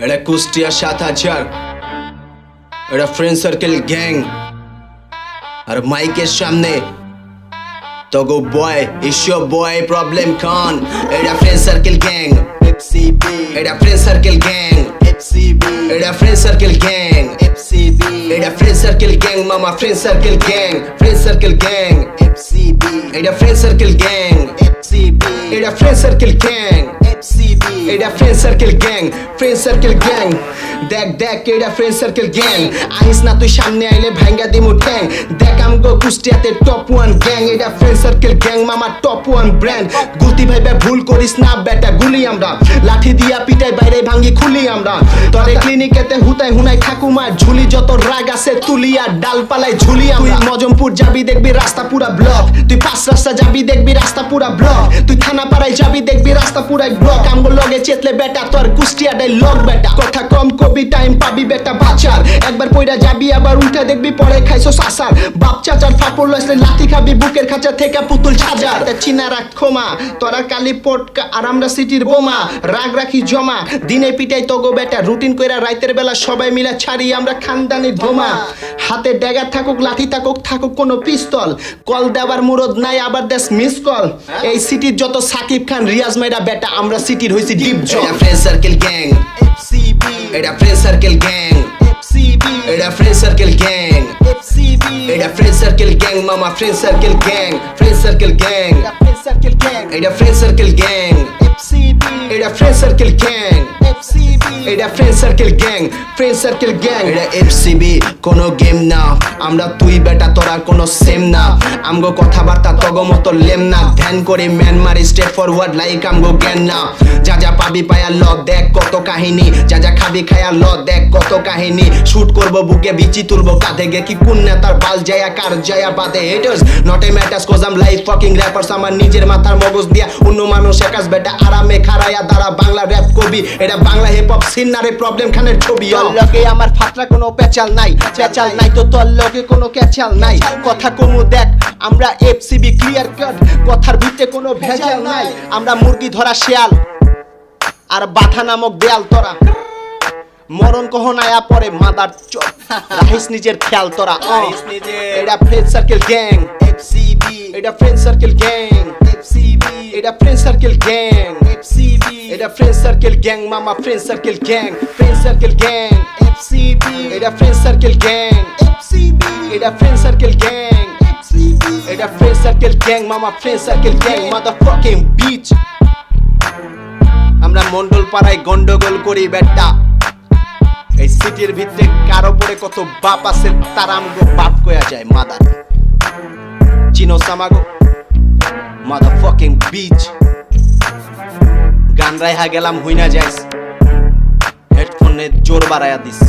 এটা কুষ্টিয়া ৭০০০, এটা friend circle gang. আর মাইকের সামনে তগো বয় ইস্যু বয় প্রবলেম খান। এটা ফ্রেন্ড সার্কেল গ্যাং, এটা ফ্রেন্ড সার্কেল গ্যাং, এটা ফ্রেন্ড সার্কেল গ্যাং, এটা ফ্রেন্ড সার্কেল গ্যাং মামা, friend circle gang, friend circle gang, এটা ফ্রেন্ড সার্কেল গ্যাং, এটা ফ্রেন্ড সার্কেল গ্যাং, এটা friend circle gang, friend circle gang. দেখ দেখ এটা ফ্রেন্ড সার্কেল গ্যাং। আইস না তুই সামনে আইলে ভাঙ্গা দিমু ঠ্যাং। দেখ আমগো কুষ্টিয়াতে টপ 1 গ্যাং। এটা ফ্রেন্ড সার্কেল গ্যাং মামা, টপ 1 ব্র্যান্ড। গুলতি ভাইবে ভুল করিস না বেটা, গুলি আমরা লাঠি দিয়া পিটাই বাইরে ভাঙ্গি খুলি আমরা। তরে ক্লিনিকেতে হুতাই হুনাই ঠাকুমার ঝুলি, যত রাগ আছে তুলিয়া ডালপালায় ঝুলি আমরা। তুই মজমপুর যাবি দেখবি রাস্তা পুরা ব্লক, তুই 5 রাস্তা যাবি দেখবি রাস্তা পুরা ব্লক, তুই থানা পাড়ায় যাবি দেখবি রাস্তা পুরাই ব্লক। আমগো লগে চেতলে বেটা তোর কুষ্টিয়াটাই লক বেটা। কথা কম কবি টাইম পাবি বেটা বাচার, একবার পয়রা যাবি আবার উল্টা দেখবি পরে খাইছো সাসার। বাপ চাচার ফাপড় লইলে লাঠি খাবি বুকের খাঁচা থেকে পুতুল ছাজার। চিনা রাখ ক্ষমা তোরা কালি পটকা আর আমরা সিটির বোমা। রাগ রাখি জমা দিনে পিটাই তগো বেটা, রুটিন কইরা রাইতের বেলা সবাই মিলা ছাড়ি আমরা খানদানি ধোমা। হাতে ড্যাগার থাকুক লাঠি থাকুক থাকুক কোনো পিস্তল, কল দেওয়ার মুরদ নাই আবার দেশ মিস কল। এই সিটির যত সাকিব খান রিয়াজ মাইরা বেটা, আমরা সিটির হইছি ডিপ জল। এটা ফ্রেন্ড সার্কেল গ্যাং, এটা ফ্রেন্ড সার্কেল গ্যাং, এটা ফ্রেন্ড সার্কেল গ্যাং, এটা ফ্রেন্ড সার্কেল গ্যাং মামা, friend circle gang, friend circle gang, এটা ফ্রেন্ড সার্কেল গ্যাং, এটা ফ্রেন্ড সার্কেল গ্যাং, এটা friend circle gang, friend circle gang. এটা এফসিবি কোনো game না, আমরা তুই বেটা তোরা কোনো সেম না। আমগো কথাবার্তা তগো মতো লেম না, ধ্যান করে ম্যান মারি স্টেপ ফরওয়ার্ড লাইক আমগো জ্ঞান না। যা যা পাবি পায়া ল দেখ কত কাহিনী, যা যা খাবি খায়া ল দেখ কত কাহিনী। শুট করবো বুকে বিচি তুলবো কাঁধে গে, কি কোন নেতার বাল যায়া কার যায়া বাদে। Haters not a matters cause I'm life fucking rappers. আমার নিজের মাথার মগজ দিয়া অন্য মানুষ একাজ বেটা, আরামে খারায়া দাঁড়া বাংলা র্যাপ কবি। এটা বাংলা হিপ হপ সিন না রে প্রবলেম খানের ছবি। লগে আমার ফাতরা কোনো পেচাল নাই, পেচাল নাই তো তোর লগে কোনো ক্যাচাল নাই। কথা কমু দেখ আমরা এফসিবি ক্লিয়ার কাট, কথার ভিতরে কোনো ভেজাল নাই। আমরা মুরগি ধরা শেয়াল আর বাধা নামক দেয়াল তোরা, মরণ কখন আয়া পরে মাদার চোখ রাহিস নিজের খেয়াল তোরা। এটা ফ্রেন্ড সার্কেল গ্যাং, এটা ফ্রেন্ড সার্কেল গ্যাং, এটা ফ্রেন্ড সার্কেল গ্যাং, এটা ফ্রেন্ড সার্কেল গ্যাং মামা, friend circle gang, friend circle gang, এটা ফ্রেন্ড সার্কেল গ্যাং, এটা ফ্রেন্ড সার্কেল গ্যাং, এটা ফ্রেন্ড সার্কেল গ্যাং মামা, ফ্রেন্ড সার্কেল গ্যাং মাদারফাকিং বিচ। আমরা মন্ডল পাড়ায় গন্ডগোল করি বেটা, এই সিটির ভিতরে কারো পরে কত বাপ আছে তারা আমগো বাপ কয়া যায় মাদার। চিনো সামাগো মাদারফাকিং বিচ। গান রাইহা গেলাম হুইনা যাইস, হেডফোনে জোর বাড়ায়া দিস।